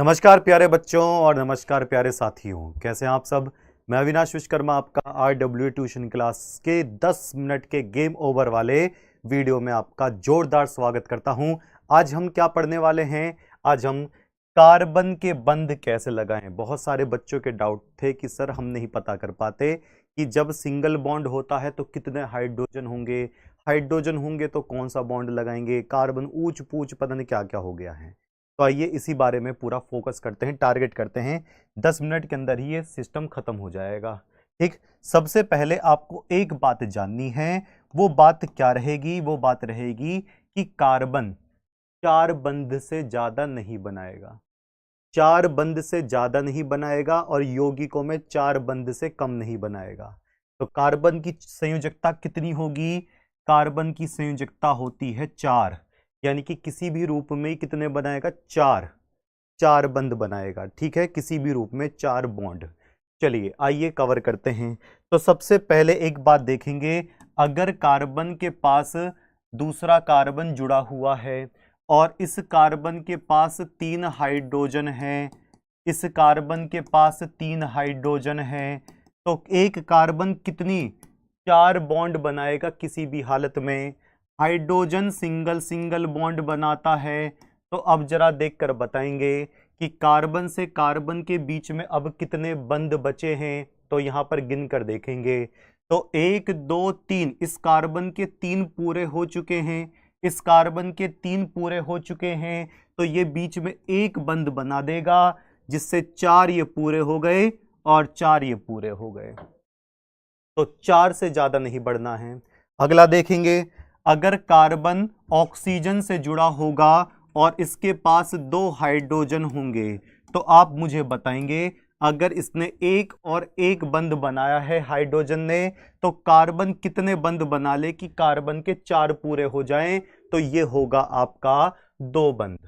नमस्कार प्यारे बच्चों और नमस्कार प्यारे साथियों, कैसे हैं आप सब। मैं अविनाश विश्वकर्मा आपका RW ट्यूशन क्लास के 10 मिनट के गेम ओवर वाले वीडियो में आपका जोरदार स्वागत करता हूं। आज हम क्या पढ़ने वाले हैं? आज हम कार्बन के बंध कैसे लगाएं। बहुत सारे बच्चों के डाउट थे कि सर हम नहीं पता कर पाते कि जब सिंगल बॉन्ड होता है तो कितने हाइड्रोजन होंगे तो कौन सा बॉन्ड लगाएंगे, कार्बन ऊंच पूछ पता नहीं क्या क्या हो गया है। तो आइए इसी बारे में पूरा फोकस करते हैं, टारगेट करते हैं। 10 मिनट के अंदर ही ये सिस्टम खत्म हो जाएगा। ठीक, सबसे पहले आपको एक बात जाननी है। वो बात क्या रहेगी? वो बात रहेगी कि कार्बन 4 बंध से ज्यादा नहीं बनाएगा, 4 बंध से ज्यादा नहीं बनाएगा और यौगिकों में 4 बंध से कम नहीं बनाएगा। तो कार्बन की संयोजकता कितनी होगी? कार्बन की संयोजकता होती है 4, यानी कि किसी भी रूप में कितने बनाएगा? 4 बंध बनाएगा। ठीक है, किसी भी रूप में 4 बॉन्ड। चलिए आइए कवर करते हैं। तो सबसे पहले एक बात देखेंगे, अगर कार्बन के पास दूसरा कार्बन जुड़ा हुआ है और इस कार्बन के पास 3 हाइड्रोजन है, इस कार्बन के पास 3 हाइड्रोजन है, तो एक कार्बन कितनी 4 बॉन्ड बनाएगा किसी भी हालत में। हाइड्रोजन सिंगल सिंगल बॉन्ड बनाता है। तो अब जरा देखकर बताएंगे कि कार्बन से कार्बन के बीच में अब कितने बंध बचे हैं। तो यहां पर गिन कर देखेंगे तो 1 2 3, इस कार्बन के 3 पूरे हो चुके हैं, इस कार्बन के 3 पूरे हो चुके हैं। तो ये बीच में एक बंध बना देगा, जिससे 4 ये पूरे हो गए और 4 ये पूरे हो गए। तो 4 से ज्यादा नहीं बढ़ना है। अगला देखेंगे, अगर कार्बन ऑक्सीजन से जुड़ा होगा और इसके पास 2 हाइड्रोजन होंगे, तो आप मुझे बताएंगे अगर इसने एक और एक बंध बनाया है हाइड्रोजन ने, तो कार्बन कितने बंध बना ले कि कार्बन के 4 पूरे हो जाएं। तो ये होगा आपका 2 बंध,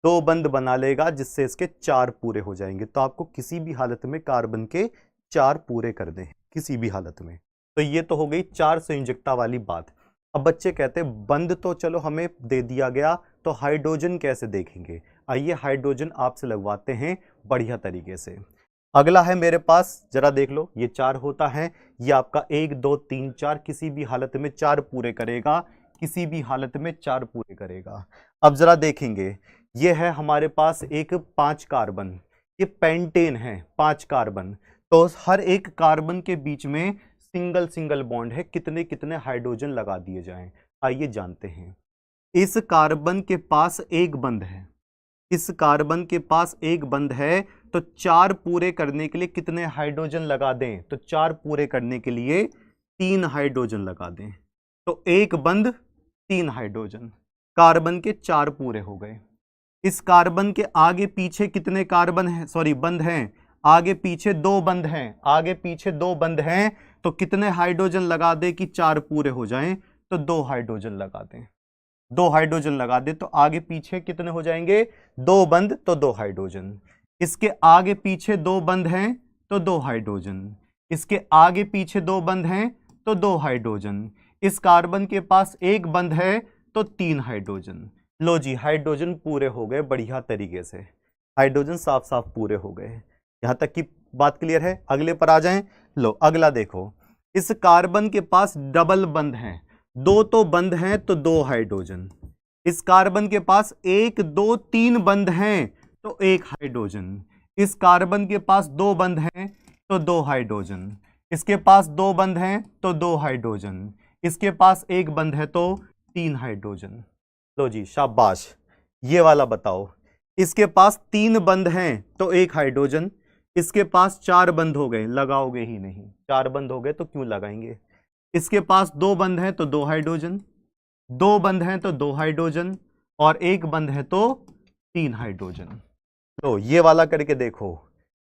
2 बंध बना लेगा जिससे इसके 4 पूरे हो जाएंगे। तो आपको किसी भी हालत में कार्बन के 4 पूरे कर दें, किसी भी हालत में। तो ये तो हो गई 4 संयोजकता वाली बात। अब बच्चे कहते हैं बंध तो चलो हमें दे दिया गया, तो हाइड्रोजन कैसे देखेंगे। आइए हाइड्रोजन आपसे लगवाते हैं बढ़िया तरीके से। अगला है मेरे पास, जरा देख लो, ये 4 होता है, ये आपका 1 2 3 4 किसी भी हालत में 4 पूरे करेगा, किसी भी हालत में 4 पूरे करेगा। अब जरा देखेंगे, ये है हमारे पास एक 5 कार्बन, ये पेंटेन है 5 कार्बन। तो हर एक कार्बन के बीच में सिंगल सिंगल बॉन्ड है, कितने कितने हाइड्रोजन लगा दिए जाएं। आइए जानते हैं। इस कार्बन के पास एक बंध है, इस कार्बन के पास एक बंध है, तो 4 पूरे करने के लिए कितने हाइड्रोजन लगा दें? तो 4 पूरे करने के लिए 3 हाइड्रोजन लगा दें। तो एक बंध 3 हाइड्रोजन, कार्बन के 4 पूरे हो गए। इस कार्बन के आगे पीछे कितने कार्बन हैं, सॉरी बंध हैं? आगे पीछे 2 बंध हैं, आगे पीछे 2 बंध हैं। तो कितने हाइड्रोजन लगा दे कि 4 पूरे हो जाएं? तो 2 हाइड्रोजन लगा दें, 2 हाइड्रोजन लगा दे। तो आगे पीछे कितने हो जाएंगे? 2 बंध तो 2 हाइड्रोजन। इसके आगे पीछे 2 बंध हैं तो 2 हाइड्रोजन, इसके आगे पीछे 2 बंध हैं तो 2 हाइड्रोजन। इस कार्बन के पास एक बंध है तो 3 हाइड्रोजन। लो जी, हाइड्रोजन पूरे हो गए बढ़िया तरीके से, हाइड्रोजन साफ साफ पूरे हो गए। यहां तक की बात क्लियर है? अगले पर आ जाएं। लो अगला देखो, इस कार्बन के पास डबल बंध हैं, 2 तो बंध हैं तो 2 हाइड्रोजन। इस कार्बन के पास 1 2 3 बंध हैं तो 1 हाइड्रोजन। इस कार्बन के पास 2 बंध हैं तो 2 हाइड्रोजन। इसके पास 2 बंध हैं तो 2 हाइड्रोजन। इसके पास एक बंध है तो 3 हाइड्रोजन। लो जी शाबाश। ये वाला बताओ, इसके पास 3 बंध हैं तो 1 हाइड्रोजन, इसके पास 4 बंध हो गए, लगाओगे ही नहीं, 4 बंध हो गए तो क्यों लगाएंगे। इसके पास 2 बंध हैं तो 2 हाइड्रोजन, 2 बंध हैं तो 2 हाइड्रोजन और एक बंध है तो 3 हाइड्रोजन। तो ये वाला करके देखो,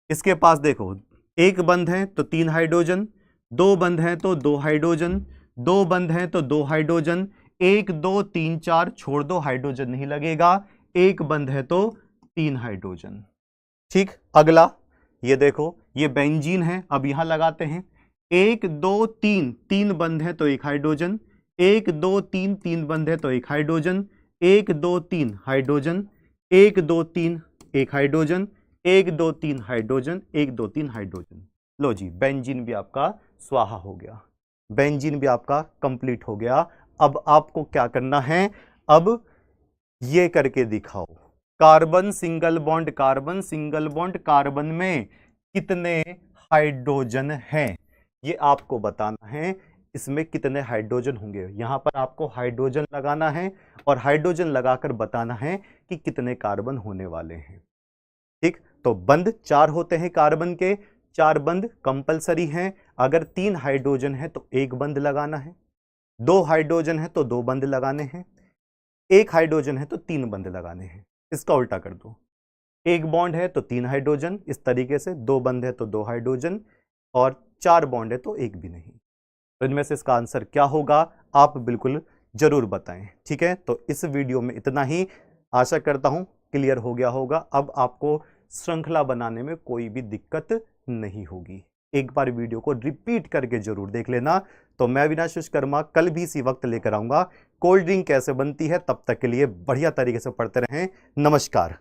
इसके पास देखो, एक बंध है तो 3 हाइड्रोजन, 2 बंध हैं तो 2 हाइड्रोजन, 2 बंध हैं तो 2 हाइड्रोजन, 1 2 3 4 छोड़ दो, हाइड्रोजन नहीं लगेगा, एक बंध है तो 3 हाइड्रोजन। ठीक, अगला ये देखो, ये बेंजीन है, अब यहां लगाते हैं। 1 2 3, 3 बंध है तो 1 हाइड्रोजन, 1 2 3, 3 बंध है तो 1 हाइड्रोजन, 1 2 3 हाइड्रोजन, 1 2 3 एक हाइड्रोजन, 1 2 3 हाइड्रोजन, 1 2 3 हाइड्रोजन। लो जी, बेंजीन भी आपका स्वाहा हो गया, बेंजीन भी आपका कंप्लीट हो गया। अब आपको क्या करना है, अब ये करके दिखाओ, carbon single bond, carbon single bond, carbon में कितने हाइड्रोजन हैं ये आपको बताना है। इसमें कितने हाइड्रोजन होंगे, यहां पर आपको हाइड्रोजन लगाना है और हाइड्रोजन लगाकर बताना है कि कितने कार्बन होने वाले हैं। ठीक, तो बंध 4 होते हैं कार्बन के, 4 बंध कंपलसरी हैं। अगर 3 हाइड्रोजन है तो 1 बंध लगाना है, 2 हाइड्रोजन है तो 2 बंध लगाने हैं, 1 हाइड्रोजन है तो 3 बंध लगाने हैं। इसका उल्टा कर दो, 1 बॉन्ड है तो 3 हाइड्रोजन, इस तरीके से 2 बंध है तो 2 हाइड्रोजन, और 4 बॉन्ड है तो 1 भी नहीं। तो इनमें से इसका आंसर क्या होगा आप बिल्कुल जरूर बताएं। ठीक है, तो इस वीडियो में इतना ही, आशा करता हूं क्लियर हो गया होगा। अब आपको श्रृंखला बनाने में कोई भी दिक्कत नहीं होगी। एक बार वीडियो को रिपीट करके जरूर देख लेना। तो मैं अविनाश विश्वकर्मा कल भी इसी वक्त लेकर आऊंगा कोल्ड ड्रिंक कैसे बनती है। तब तक के लिए बढ़िया तरीके से पढ़ते रहें। नमस्कार।